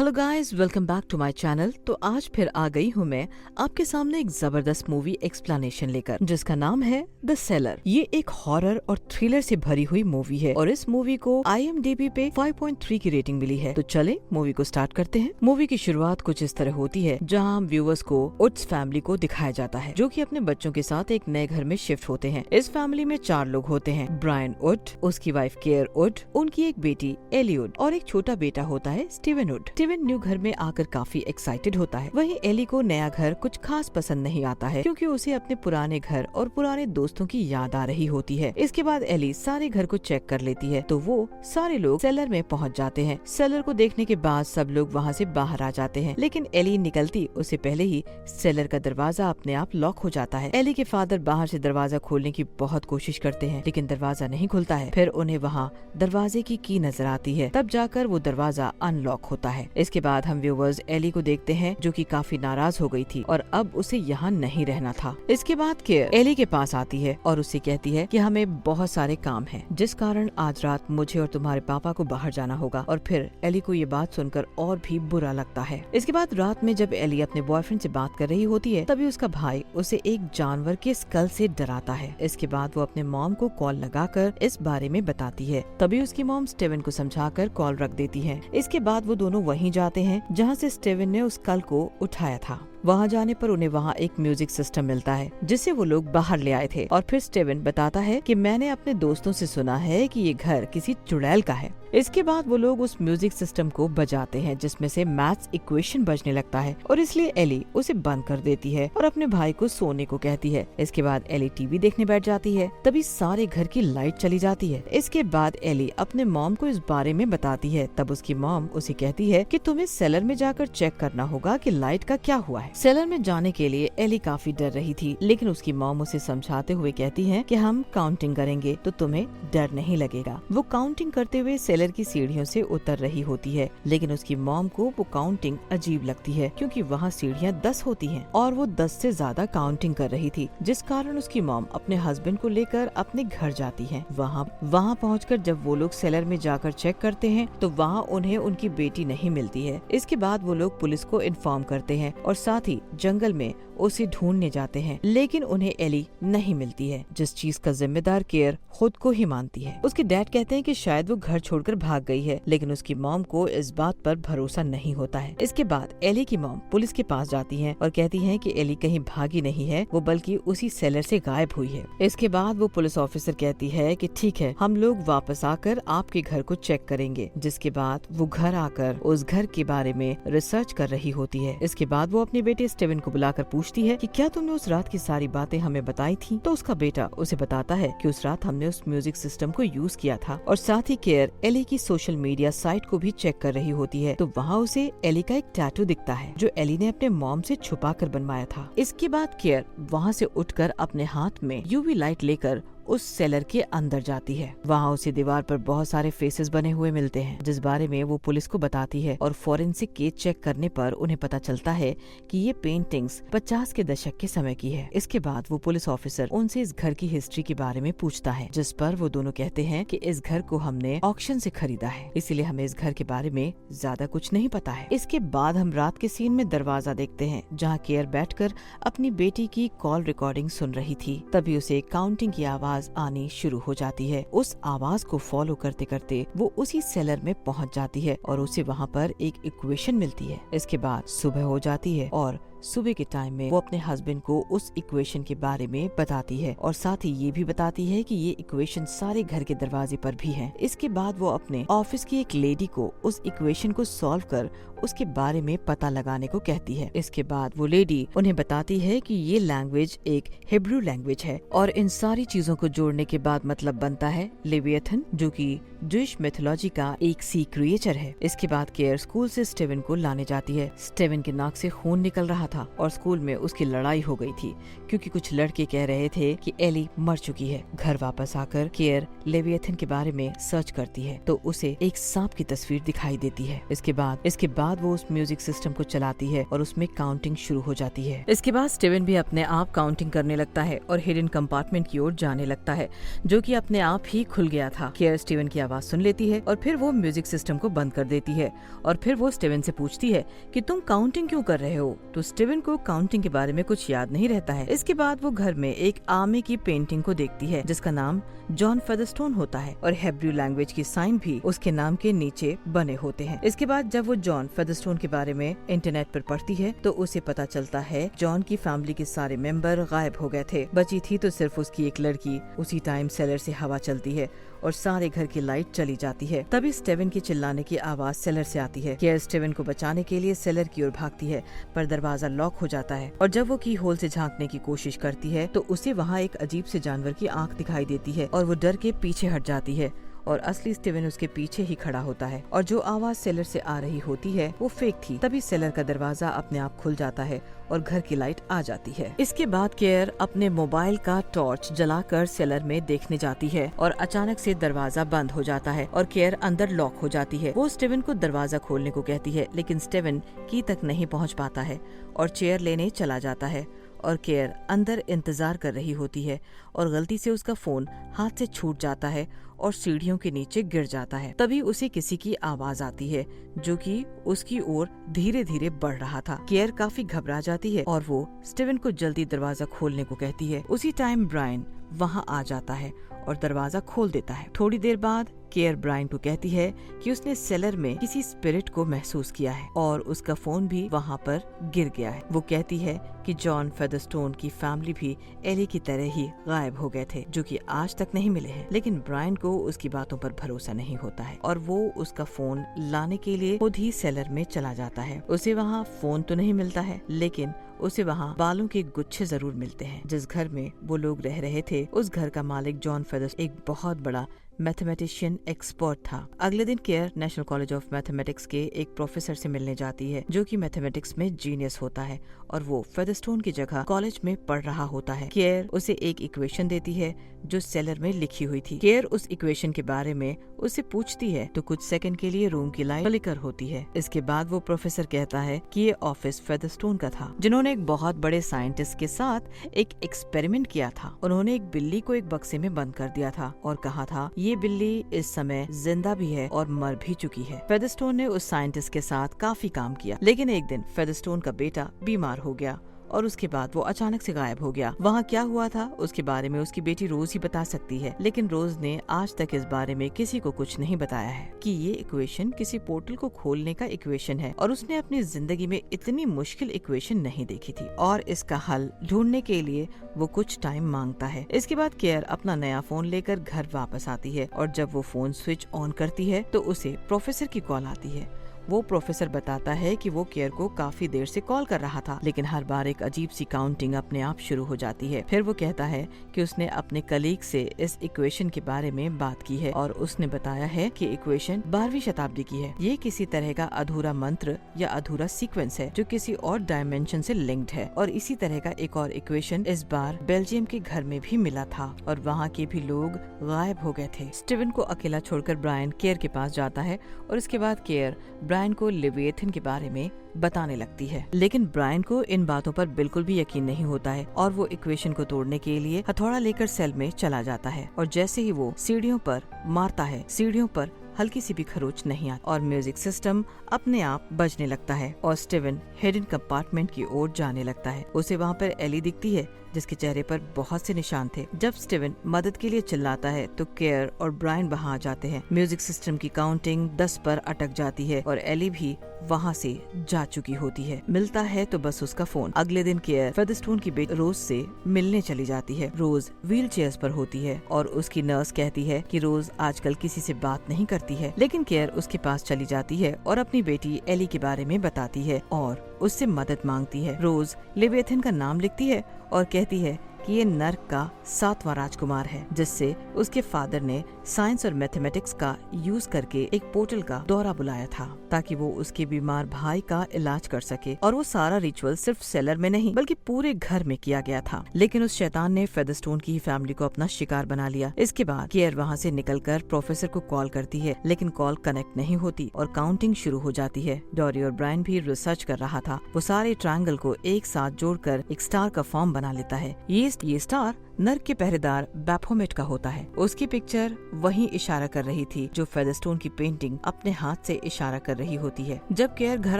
Hello guys, welcome back to my channel. तो आज फिर आ गई हूँ मैं आपके सामने एक जबरदस्त मूवी एक्सप्लेनेशन लेकर, जिसका नाम है द सेलर। ये एक हॉरर और थ्रिलर से भरी हुई मूवी है और इस मूवी को IMDb पे 5.3 की रेटिंग मिली है। तो चले मूवी को स्टार्ट करते हैं। मूवी की शुरुआत कुछ इस तरह होती है, जहाँ हम व्यूअर्स को उड्स फैमिली को दिखाया जाता है, जो कि अपने बच्चों के साथ एक नए घर में शिफ्ट होते हैं। इस फैमिली में 4 लोग होते हैं, ब्रायन उड, उसकी वाइफ केयर उड, उनकी एक बेटी एली उड और एक छोटा बेटा होता है स्टीवन उड। स्टीवन न्यू घर में आकर काफी एक्साइटेड होता है। वहीं एली को नया घर कुछ खास पसंद नहीं आता है, क्योंकि उसे अपने पुराने घर और पुराने दोस्तों की याद आ रही होती है। इसके बाद एली सारे घर को चेक कर लेती है, तो वो सारे लोग सेलर में पहुंच जाते हैं। सेलर को देखने के बाद सब लोग वहां से बाहर आ जाते हैं, लेकिन एली निकलती उससे पहले ही सेलर का दरवाजा अपने आप लॉक हो जाता है। एली के फादर बाहर से दरवाजा खोलने की बहुत कोशिश करते हैं, लेकिन दरवाजा नहीं खुलता है। फिर उन्हें वहाँ दरवाजे की नजर आती है, तब जाकर वो दरवाजा अनलॉक होता है। इसके बाद हम व्यूअर्स एली को देखते हैं, जो कि काफी नाराज हो गई थी और अब उसे यहाँ नहीं रहना था। इसके बाद केयर एली के पास आती है और उससे कहती है कि हमें बहुत सारे काम हैं, जिस कारण आज रात मुझे और तुम्हारे पापा को बाहर जाना होगा। और फिर एली को ये बात सुनकर और भी बुरा लगता है। इसके बाद रात में जब एली अपने बॉयफ्रेंड से बात कर रही होती है, तभी उसका भाई उसे एक जानवर के स्कल से डराता है। इसके बाद वो अपने मॉम को कॉल लगाकर इस बारे में बताती है। तभी उसकी मॉम स्टीवन को समझाकर कॉल रख देती है। इसके बाद वो दोनों वहीं जाते हैं जहाँ से स्टीवन ने उस स्कल को उठाया था। वहाँ जाने पर उन्हें वहाँ एक म्यूजिक सिस्टम मिलता है, जिसे वो लोग बाहर ले आए थे। और फिर स्टीवन बताता है कि मैंने अपने दोस्तों से सुना है कि ये घर किसी चुड़ैल का है। इसके बाद वो लोग उस म्यूजिक सिस्टम को बजाते हैं, जिसमें से मैथ्स इक्वेशन बजने लगता है, और इसलिए एली उसे बंद कर देती है और अपने भाई को सोने को कहती है। इसके बाद एली टीवी देखने बैठ जाती है। तभी सारे घर की लाइट चली जाती है। इसके बाद एली अपने मॉम को इस बारे में बताती है। तब उसकी मॉम उसे कहती है कि तुम्हें सेलर में जाकर चेक करना होगा कि लाइट का क्या हुआ है। सेलर में जाने के लिए एली काफी डर रही थी, लेकिन उसकी मॉम उसे समझाते हुए कहती है कि हम काउंटिंग करेंगे तो तुम्हें डर नहीं लगेगा। वो काउंटिंग करते हुए सेलर की सीढ़ियों से उतर रही होती है, लेकिन उसकी मॉम को वो काउंटिंग अजीब लगती है, क्योंकि वहाँ सीढ़ियाँ 10 होती हैं और वो 10 से ज्यादा काउंटिंग कर रही थी, जिस कारण उसकी मॉम अपने हस्बैंड को लेकर अपने घर जाती है। वहाँ पहुँचकर जब वो लोग सेलर में जाकर चेक करते हैं, तो वहाँ उन्हें उनकी बेटी नहीं मिलती है। इसके बाद वो लोग पुलिस को इन्फॉर्म करते हैं और साथ ही जंगल में उसे ढूंढने जाते हैं, लेकिन उन्हें एली नहीं मिलती है, जिस चीज का जिम्मेदार केयर खुद को ही मानती है। उसके डैड कहते हैं कि शायद वो घर छोड़कर भाग गई है, लेकिन उसकी मॉम को इस बात पर भरोसा नहीं होता है। इसके बाद एली की मॉम पुलिस के पास जाती है और कहती है कि एली कहीं भागी नहीं है, वो बल्कि उसी सेलर से गायब हुई है। इसके बाद वो पुलिस ऑफिसर कहती है कि ठीक है, हम लोग वापस आकर आपके घर को चेक करेंगे। जिसके बाद वो घर आकर उस घर के बारे में रिसर्च कर रही होती है। इसके बाद वो अपने बेटे स्टीवन को बुलाकर पूछती है कि क्या तुमने उस रात की सारी बातें हमें बताई थी। तो उसका बेटा उसे बताता है कि उस रात हमने उस म्यूजिक सिस्टम को यूज किया था। और साथ ही केयर एली की सोशल मीडिया साइट को भी चेक कर रही होती है, तो वहाँ उसे एली का एक टैटू दिखता है, जो एली ने अपने मॉम से छुपा कर बनवाया था। इसके बाद केयर वहाँ से उठकर अपने हाथ में UV लाइट लेकर उस सेलर के अंदर जाती है। वहाँ उसे दीवार पर बहुत सारे फेसेस बने हुए मिलते हैं, जिस बारे में वो पुलिस को बताती है। और फॉरेंसिक केस चेक करने पर उन्हें पता चलता है कि ये पेंटिंग्स 50 के दशक के समय की है। इसके बाद वो पुलिस ऑफिसर उनसे इस घर की हिस्ट्री के बारे में पूछता है, जिस पर वो दोनों कहते हैं कि इस घर को हमने ऑक्शन से खरीदा है, इसीलिए हमें इस घर के बारे में ज्यादा कुछ नहीं पता है। इसके बाद हम रात के सीन में दरवाजा देखते हैं, जहाँ केयर बैठकर अपनी बेटी की कॉल रिकॉर्डिंग सुन रही थी। तभी उसे काउंटिंग की आवाज आनी शुरू हो जाती है। उस आवाज को फॉलो करते करते वो उसी सेलर में पहुंच जाती है और उसे वहां पर एक इक्वेशन मिलती है। इसके बाद सुबह हो जाती है और सुबह के टाइम में वो अपने हस्बैंड को उस इक्वेशन के बारे में बताती है और साथ ही ये भी बताती है कि ये इक्वेशन सारे घर के दरवाजे पर भी है। इसके बाद वो अपने ऑफिस की एक लेडी को उस इक्वेशन को सॉल्व कर उसके बारे में पता लगाने को कहती है। इसके बाद वो लेडी उन्हें बताती है कि ये लैंग्वेज एक हिब्रू लैंग्वेज है और इन सारी चीजों को जोड़ने के बाद मतलब बनता है लेवियथन, जो कि ज्यूइश मिथोलॉजी का एक सी क्रिएचर है। इसके बाद केयर स्कूल से स्टीवन को लाने जाती है। स्टीवन के नाक से खून निकल रहा था और स्कूल में उसकी लड़ाई हो गई थी क्योंकि कुछ लड़के कह रहे थे कि एली मर चुकी है। घर वापस आकर केयर लेविएथन के बारे में सर्च करती है तो उसे एक सांप की तस्वीर दिखाई देती है। इसके बाद वो उस म्यूजिक सिस्टम को चलाती है और उसमें काउंटिंग शुरू हो जाती है। इसके बाद स्टीवन भी अपने आप काउंटिंग करने लगता है और हिडन कंपार्टमेंट की ओर जाने लगता है जो कि अपने आप ही खुल गया था। केयर स्टीवन की आवाज सुन लेती है और फिर वो म्यूजिक सिस्टम को बंद कर देती है और फिर वो स्टीवन से पूछती है कि तुम काउंटिंग क्यों कर रहे हो। तो स्टीवन को काउंटिंग के बारे में कुछ याद नहीं रहता है। इसके बाद वो घर में एक आर्मी की पेंटिंग को देखती है जिसका नाम जॉन फेदरस्टोन होता है और हेब्रू लैंग्वेज की साइन भी उसके नाम के नीचे बने होते हैं। इसके बाद जब वो जॉन फेदरस्टोन के बारे में इंटरनेट पर पढ़ती है तो उसे पता चलता है जॉन की फैमिली के सारे मेंबर गायब हो गए थे। बची थी तो सिर्फ उसकी एक लड़की। उसी टाइम सेलर से हवा चलती है और सारे घर की लाइट चली जाती है। तभी स्टीवन की चिल्लाने की आवाज सेलर से आती है। केयर स्टीवन को बचाने के लिए सेलर की ओर भागती है पर दरवाजा लॉक हो जाता है और जब वो की होल से झांकने की कोशिश करती है तो उसे वहाँ एक अजीब से जानवर की आंख दिखाई देती है और वो डर के पीछे हट जाती है और असली स्टीवन उसके पीछे ही खड़ा होता है और जो आवाज सेलर से आ रही होती है वो फेक थी। तभी सेलर का दरवाजा अपने आप खुल जाता है और घर की लाइट आ जाती है। इसके बाद केयर अपने मोबाइल का टॉर्च जलाकर सेलर में देखने जाती है और अचानक से दरवाजा बंद हो जाता है और केयर अंदर लॉक हो जाती है। वो स्टीवन को दरवाजा खोलने को कहती है लेकिन स्टीवन की तक नहीं पहुँच पाता है और चेयर लेने चला जाता है और केयर अंदर इंतजार कर रही होती है और गलती से उसका फोन हाथ से छूट जाता है और सीढ़ियों के नीचे गिर जाता है। तभी उसे किसी की आवाज आती है जो कि उसकी ओर धीरे धीरे बढ़ रहा था। केयर काफी घबरा जाती है और वो स्टीवन को जल्दी दरवाजा खोलने को कहती है। उसी टाइम ब्रायन वहाँ आ जाता है और दरवाजा खोल देता है। थोड़ी देर बाद केयर ब्रायन को कहती है कि उसने सेलर में किसी स्पिरिट को महसूस किया है और उसका फोन भी वहाँ पर गिर गया है। वो कहती है कि जॉन फेदरस्टोन की फैमिली भी एली की तरह ही गायब हो गए थे जो कि आज तक नहीं मिले हैं। लेकिन ब्रायन को उसकी बातों पर भरोसा नहीं होता है और वो उसका फोन लाने के लिए खुद ही सेलर में चला जाता है। उसे वहाँ फोन तो नहीं मिलता है लेकिन उसे वहाँ बालों के गुच्छे जरूर मिलते हैं। जिस घर में वो लोग रह रहे थे उस घर का मालिक जॉन फेदरस्टोन एक बहुत बड़ा मैथमेटिशियन एक्सपर्ट था। अगले दिन care national college of mathematics के एक प्रोफेसर से मिलने जाती है जो कि मैथमेटिक्स में जीनियस होता है और वो फेदरस्टोन की जगह कॉलेज में पढ़ रहा होता है। केयर उसे एक इक्वेशन देती है जो सेलर में लिखी हुई थी। केयर उस इक्वेशन के बारे में उससे पूछती है तो कुछ सेकंड के लिए रूम की लाइट फ्लिकर होती है। इसके बाद वो प्रोफेसर कहता है कि ये ऑफिस फेदरस्टोन का था जिन्होंने एक बहुत बड़े साइंटिस्ट के साथ एक एक्सपेरिमेंट किया था। उन्होंने एक बिल्ली को एक बक्से में बंद कर दिया था और कहा था ये बिल्ली इस समय जिंदा भी है और मर भी चुकी है। फेदरस्टोन ने उस साइंटिस्ट के साथ काफी काम किया लेकिन एक दिन फेदरस्टोन का बेटा बीमार हो गया और उसके बाद वो अचानक से गायब हो गया। वहाँ क्या हुआ था उसके बारे में उसकी बेटी रोज ही बता सकती है लेकिन रोज ने आज तक इस बारे में किसी को कुछ नहीं बताया है कि ये इक्वेशन किसी पोर्टल को खोलने का इक्वेशन है और उसने अपनी जिंदगी में इतनी मुश्किल इक्वेशन नहीं देखी थी और इसका हल ढूंढने के लिए वो कुछ टाइम मांगता है। इसके बाद केयर अपना नया फोन लेकर घर वापस आती है और जब वो फोन स्विच ऑन करती है तो उसे प्रोफेसर की कॉल आती है। वो प्रोफेसर बताता है कि वो केयर को काफी देर से कॉल कर रहा था लेकिन हर बार एक अजीब सी काउंटिंग अपने आप शुरू हो जाती है। फिर वो कहता है कि उसने अपने कलीग से इस इक्वेशन के बारे में बात की है और उसने बताया है कि इक्वेशन 12वीं शताब्दी की है। ये किसी तरह का अधूरा मंत्र या अधूरा सीक्वेंस है जो किसी और डायमेंशन से लिंक्ड है और इसी तरह का एक और इक्वेशन इस बार बेल्जियम के घर में भी मिला था और वहाँ के भी लोग गायब हो गए थे। स्टीवन को अकेला छोड़कर ब्रायन केयर के पास जाता है और इसके बाद केयर ब्रायन को लेविएथन के बारे में बताने लगती है लेकिन ब्रायन को इन बातों पर बिल्कुल भी यकीन नहीं होता है और वो इक्वेशन को तोड़ने के लिए हथौड़ा लेकर सेल में चला जाता है और जैसे ही वो सीढ़ियों पर मारता है सीढ़ियों पर हल्की सी भी खरोच नहीं आती और म्यूजिक सिस्टम अपने आप बजने लगता है और स्टीवन हिडन कंपार्टमेंट की ओर जाने लगता है। उसे वहाँ पर एली दिखती है जिसके चेहरे पर बहुत से निशान थे। जब स्टीवन मदद के लिए चिल्लाता है तो केयर और ब्रायन वहाँ आ जाते हैं। म्यूजिक सिस्टम की काउंटिंग 10 पर अटक जाती है और एली भी वहाँ से जा चुकी होती है। मिलता है तो बस उसका फोन। अगले दिन केयर फेदरस्टोन की बेटी रोज से मिलने चली जाती है। रोज व्हील चेयर पर होती है और उसकी नर्स कहती है कि रोज आजकल किसी से बात नहीं करती है लेकिन केयर उसके पास चली जाती है और अपनी बेटी एली के बारे में बताती है और उससे मदद मांगती है। रोज लेविएथन का नाम लिखती है और कहती है कि ये नर्क का 7वां राजकुमार है, जिससे उसके फादर ने साइंस और मैथमेटिक्स का यूज करके एक पोर्टल का दौरा बुलाया था ताकि वो उसके बीमार भाई का इलाज कर सके। और वो सारा रिचुअल सिर्फ सेलर में नहीं बल्कि पूरे घर में किया गया था। लेकिन उस शैतान ने फेदरस्टोन की ही फैमिली को अपना शिकार बना लिया। इसके बाद केयर वहाँ से निकलकर प्रोफेसर को कॉल करती है, लेकिन कॉल कनेक्ट नहीं होती और काउंटिंग शुरू हो जाती है। डोरी और ब्रायन भी रिसर्च कर रहा था। वो सारे ट्रायंगल को एक साथ जोड़कर एक स्टार का फॉर्म बना लेता है। ये स्टार नर्क के पहरेदार बैफोमेट का होता है। उसकी पिक्चर वही इशारा कर रही थी जो फेदरस्टोन की पेंटिंग अपने हाथ से इशारा कर रही होती है। जब केयर घर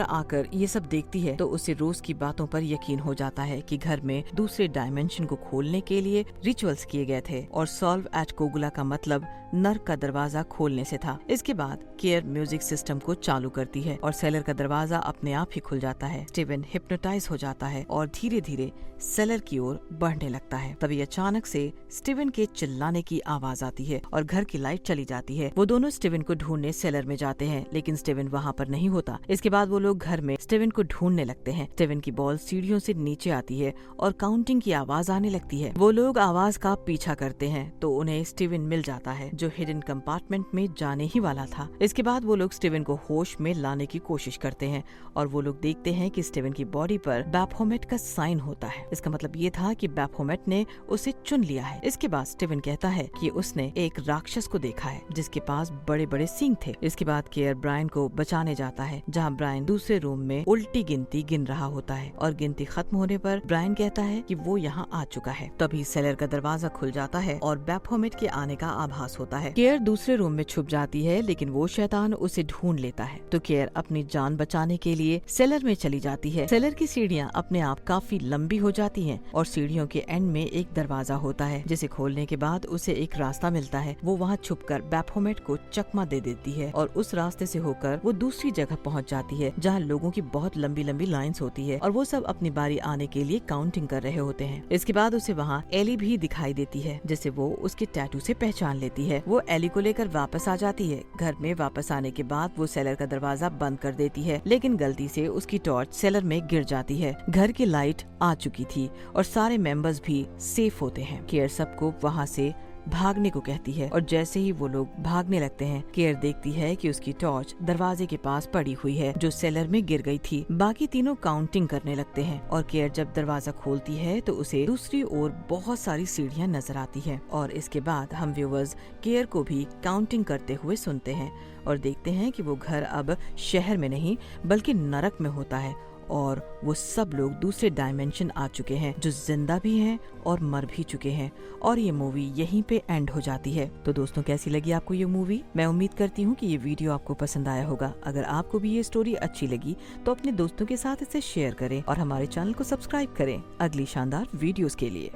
आकर ये सब देखती है तो उसे रोज की बातों पर यकीन हो जाता है कि घर में दूसरे डायमेंशन को खोलने के लिए रिचुअल्स किए गए थे और सॉल्व एट कोगुला का मतलब नर्क का दरवाजा खोलने से था। इसके बाद केयर म्यूजिक सिस्टम को चालू करती है और सेलर का दरवाजा अपने आप ही खुल जाता है। स्टीवन हिप्नोटाइज हो जाता है और धीरे धीरे सेलर की ओर बढ़ने लगता है। तभी अचानक से स्टीवन के चिल्लाने की आवाज आती है और घर की लाइट चली जाती है। वो दोनों स्टीवन को ढूंढने सेलर में जाते हैं, लेकिन स्टीवन वहाँ पर नहीं होता। इसके बाद वो लोग घर में स्टीवन को ढूंढने लगते हैं। स्टीवन की बॉल सीढ़ियों से नीचे आती है और काउंटिंग की आवाज आने लगती है। वो लोग आवाज का पीछा करते हैं तो उन्हें स्टीवन मिल जाता है जो हिडन कंपार्टमेंट में जाने ही वाला था। इसके बाद वो लोग स्टीवन को होश में लाने की कोशिश करते हैं और वो लोग देखते हैं कि स्टीवन की बॉडी पर बैफोमेट का साइन होता है। इसका मतलब ये था कि बैफोमेट ने उसे चुन लिया है। इसके बाद स्टीवन कहता है कि उसने एक राक्षस को देखा है जिसके पास बड़े बड़े सींग थे। इसके बाद केयर ब्रायन को बचाने जाता है, जहाँ ब्रायन दूसरे रूम में उल्टी गिनती गिन रहा होता है और गिनती खत्म होने पर ब्रायन कहता है कि वो यहाँ आ चुका है। तभी सेलर का दरवाजा खुल जाता है और बैफोमेट के आने का आभास होता है। केयर दूसरे रूम में छुप जाती है, लेकिन वो शैतान उसे ढूंढ लेता है तो केयर अपनी जान बचाने के लिए सेलर में चली जाती है। सेलर की सीढ़ियाँ अपने आप काफी लंबी हो जाती हैं और सीढ़ियों के एंड में एक दरवाजा होता है जिसे खोलने के बाद उसे एक रास्ता मिलता है। वो वहाँ छुपकर बैफोमेट को चकमा दे देती है और उस रास्ते से होकर वो दूसरी जगह पहुँच जाती है जहाँ लोगों की बहुत लंबी लंबी लाइंस होती है और वो सब अपनी बारी आने के लिए काउंटिंग कर रहे होते हैं। इसके बाद उसे वहाँ एली भी दिखाई देती है जिसे वो उसके टैटू से पहचान लेती है। वो एली को लेकर वापस आ जाती है। घर में वापस आने के बाद वो सेलर का दरवाजा बंद कर देती है, लेकिन गलती से उसकी टॉर्च सेलर में गिर जाती है। घर की लाइट आ चुकी थी और सारे मेंबर्स भी सेफ होते हैं। केयर सबको वहाँ से भागने को कहती है और जैसे ही वो लोग भागने लगते हैं केयर देखती है कि उसकी टॉर्च दरवाजे के पास पड़ी हुई है जो सेलर में गिर गई थी। बाकी तीनों काउंटिंग करने लगते हैं और केयर जब दरवाजा खोलती है तो उसे दूसरी ओर बहुत सारी सीढ़ियां नजर आती हैं और इसके बाद हम व्यूअर्स केयर को भी काउंटिंग करते हुए सुनते हैं और देखते हैं कि वो घर अब शहर में नहीं बल्कि नरक में होता है और वो सब लोग दूसरे डायमेंशन आ चुके हैं जो जिंदा भी हैं और मर भी चुके हैं और ये मूवी यहीं पे एंड हो जाती है। तो दोस्तों, कैसी लगी आपको ये मूवी? मैं उम्मीद करती हूँ कि ये वीडियो आपको पसंद आया होगा। अगर आपको भी ये स्टोरी अच्छी लगी तो अपने दोस्तों के साथ इसे शेयर करें और हमारे चैनल को सब्सक्राइब करें अगली शानदार वीडियोस के लिए।